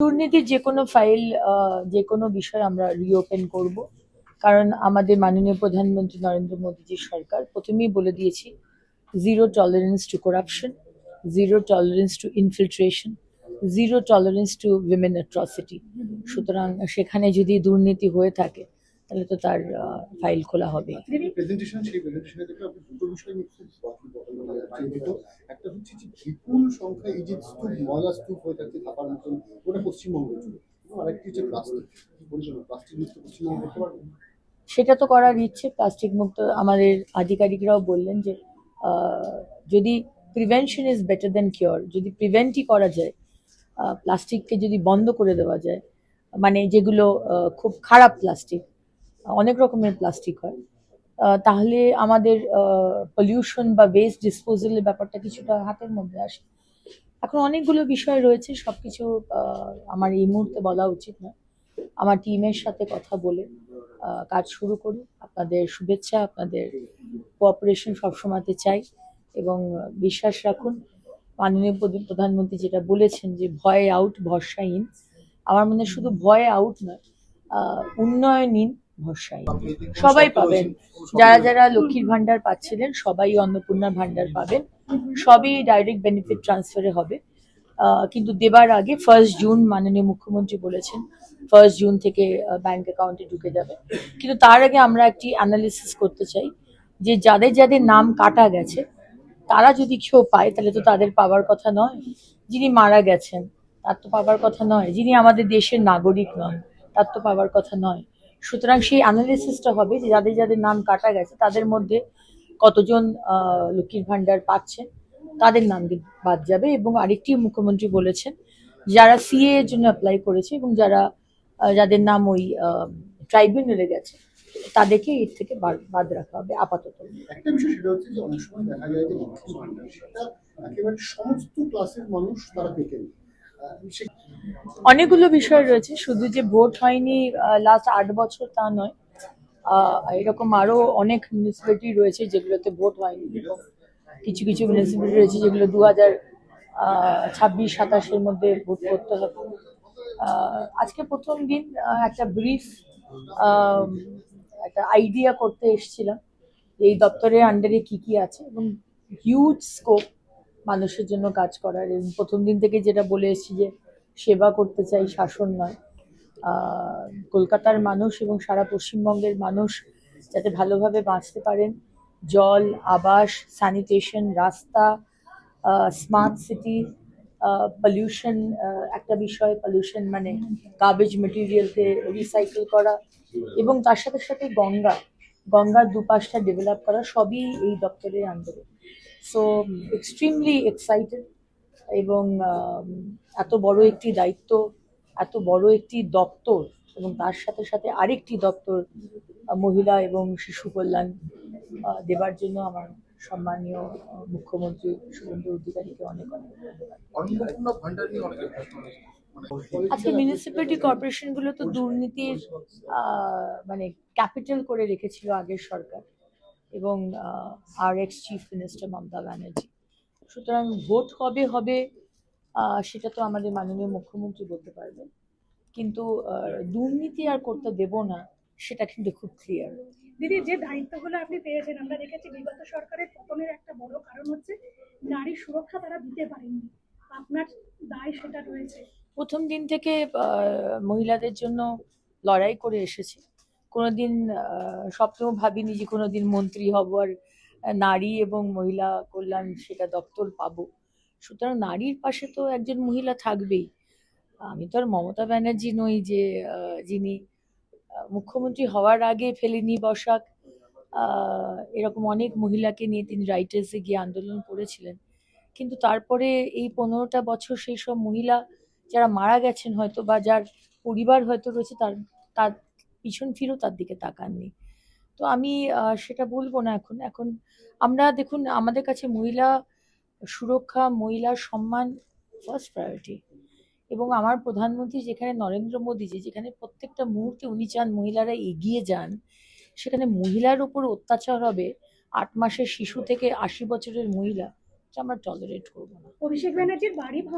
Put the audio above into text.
দুর্নীতির যে কোনো ফাইল যে কোনো বিষয় আমরা রিওপেন করব, কারণ আমাদের মাননীয় প্রধানমন্ত্রী নরেন্দ্র মোদীজির সরকার প্রথমেই বলে দিয়েছি zero tolerance two corruption, zero tolerance two infiltration, zero tolerance two women atrocity. সুতরাং সেখানে যদি দুর্নীতি হয়ে থাকে তাহলে তো তার ফাইল খোলা হবে। একটা হচ্ছে যে বিপুল সংখ্যায় এই যে স্তূপ, ময়লা স্তূপ হয়ে থাকছে থাকার মতন, ওটা পশ্চিমবঙ্গ জুড়ে, আরেকটি হচ্ছে প্লাস্টিক। প্লাস্টিক মুক্ত পশ্চিমবঙ্গ করতে পারবেন? সেটা তো করার ইচ্ছে, প্লাস্টিক মুক্ত। আমাদের আধিকারিকরাও বললেন যে যদি prevention is better than cure, যদি প্রিভেন্টই করা যায়, প্লাস্টিককে যদি বন্ধ করে দেওয়া যায়, মানে যেগুলো খুব খারাপ প্লাস্টিক, অনেক রকমের প্লাস্টিক হয়, তাহলে আমাদের পলিউশন বা ওয়েস্ট ডিসপোজালের ব্যাপারটা কিছুটা হাতের মধ্যে আসে। এখন অনেকগুলো বিষয় রয়েছে, সবকিছু আমার এই মুহূর্তে বলা উচিত না। আমার টিমের সাথে কথা বলে কাজ শুরু করি। আপনাদের শুভেচ্ছা, আপনাদের কোঅপারেশন সবসময়তে চাই, এবং বিশ্বাস রাখুন মাননীয় প্রধানমন্ত্রী যেটা বলেছেন যে ভয় আউট ভরসা ইন, আমার মনে হয় শুধু ভয় আউট নয়, উন্নয়ন ইন ভরসা ইন। সবাই পাবেন, যারা যারা লক্ষ্মীর ভান্ডার পাচ্ছিলেন সবাই অন্নপূর্ণা ভান্ডার পাবেন, সবই ডাইরেক্ট বেনিফিট ট্রান্সফারে হবে। কিন্তু দেবার আগে 1 জুন মাননীয় মুখ্যমন্ত্রী বলেছেন 1 জুন থেকে ব্যাংক অ্যাকাউন্টে ঢুকে যাবে। কিন্তু তার আগে আমরা একটি অ্যানালিসিস করতে চাই যে যাদের যাদের নাম কাটা গেছে তারা যদি কেউ পায় তাহলে তো তাদের পাওয়ার কথা নয়, যিনি মারা গেছেন তার তো পাওয়ার কথা নয়, যিনি আমাদের দেশের নাগরিক নন তার তো পাওয়ার কথা নয়। সুতরাং সেই অ্যানালিসিসটা হবে যে যাদের যাদের নাম কাটা গেছে তাদের মধ্যে কতজন লক্ষ্মীর ভান্ডার পাচ্ছেন, তাদের নাম বাদ যাবে। এবং আরেকটি মুখ্যমন্ত্রী বলেছেন যারা সিএ এর জন্য অ্যাপ্লাই করেছে এবং যাদের নাম ওই ট্রাইব্যুনালে গেছে তাদেরকে এর থেকে বাদ রাখা হবে আপাতত। একটা বিষয় সেটা হচ্ছে যে অনেক সময় দেখা যায় যে লক্ষ্মীর ভান্ডার সেটা একেবারে সমস্ত ক্লাসের মানুষ তারা পেতেন। অনেকগুলো বিষয় রয়েছে, শুধু যে ভোট হয়নি লাস্ট 8 বছর তা নয়, এরকম আরো অনেক মিউনিসিপ্যালিটি রয়েছে যেগুলোতে ভোট হয়নি, এবং কিছু কিছু মিউনিসিপ্যালিটি রয়েছে যেগুলো 2026-27-এর মধ্যে ভোট করতে হবে। আজকে প্রথম দিন একটা ব্রিফ একটা আইডিয়া করতে এসেছিলাম এই দপ্তরের আন্ডারে কি কি আছে, এবং হিউজ স্কোপ মানুষের জন্য কাজ করার। এবং প্রথম দিন থেকে যেটা বলে এসেছি যে সেবা করতে চাই, শাসন নয়। কলকাতার মানুষ এবং সারা পশ্চিমবঙ্গের মানুষ যাতে ভালোভাবে বাঁচতে পারেন, জল, আবাস, স্যানিটেশন, রাস্তা, স্মার্ট সিটি, পলিউশন একটা বিষয়, পলিউশন মানে গার্বেজ মেটেরিয়ালকে রিসাইকেল করা, এবং তার সাথে সাথে গঙ্গার দুপাশটা ডেভেলপ করা, সবই এই দপ্তরের আন্ডারে। সো এক্সট্রিমলি এক্সাইটেড, এবং এত বড় একটি দায়িত্ব, এত বড় একটি দপ্তর, এবং তার সাথে সাথে আরেকটি দপ্তর মহিলা এবং শিশু কল্যাণ দেবার জন্য আমার সম্মানীয় মুখ্যমন্ত্রী শুভেন্দু অধিকারীকে অনেক অনেক ধন্যবাদ। আজকে মিউনিসিপ্যালিটি কর্পোরেশনগুলো তো দুর্নীতির মানে ক্যাপিটাল করে রেখেছিল আগের সরকার এবং আর ex chief minister Mamata Banerjee. সুতরাং ভোট কবে হবে সেটা তো আমাদের মাননীয় মুখ্যমন্ত্রী বলতে পারবেন, কিন্তু দুর্নীতি আর করতে দেব না সেটা কিন্তু খুব ক্লিয়ার। দিদি, যে দায়িত্বগুলো আপনি পেয়েছেন, আমরা দেখেছি বিগত সরকারের পতনের একটা বড় কারণ হচ্ছে নারী সুরক্ষা তারা দিতে পারেনি, আপনার দায় সেটা রয়েছে। প্রথম দিন থেকে মহিলাদের জন্য লড়াই করে এসেছি। কোনোদিন স্বপ্নেও ভাবিনি যে কোনোদিন মন্ত্রী হব আর নারী এবং মহিলা কল্যাণ সেটা দপ্তর পাবো। সুতরাং নারীর পাশে তো একজন মহিলা থাকবেই। আমি তো আর মমতা ব্যানার্জি নই যে যিনি মুখ্যমন্ত্রী হওয়ার আগে ফেলেনি বসাক এরকম অনেক মহিলাকে নিয়ে তিনি রাইটার্সে গিয়ে আন্দোলন করেছিলেন। কিন্তু তারপরে এই 15টা বছর সেই সব মহিলা যারা মারা গেছেন হয়তো, বা যার পরিবার হয়তো রয়েছে, তার পিছন ফিরেও তার দিকে তাকাননি। তো আমি সেটা বলবো না এখন। এখন আমরা দেখুন, আমাদের কাছে মহিলা সুরক্ষা, মহিলার সম্মান ফার্স্ট প্রায়োরিটি। এবং আমার প্রধানমন্ত্রী যেখানে নরেন্দ্র মোদীজি, যেখানে প্রত্যেকটা মুহূর্তে উনি চান মহিলারা এগিয়ে যান, সেখানে মহিলার উপর অত্যাচার হবে 8 মাসের শিশু থেকে 80 বছরের মহিলা, আমরা টলারেট করবো না। অভিষেক ব্যানার্জির বাড়ি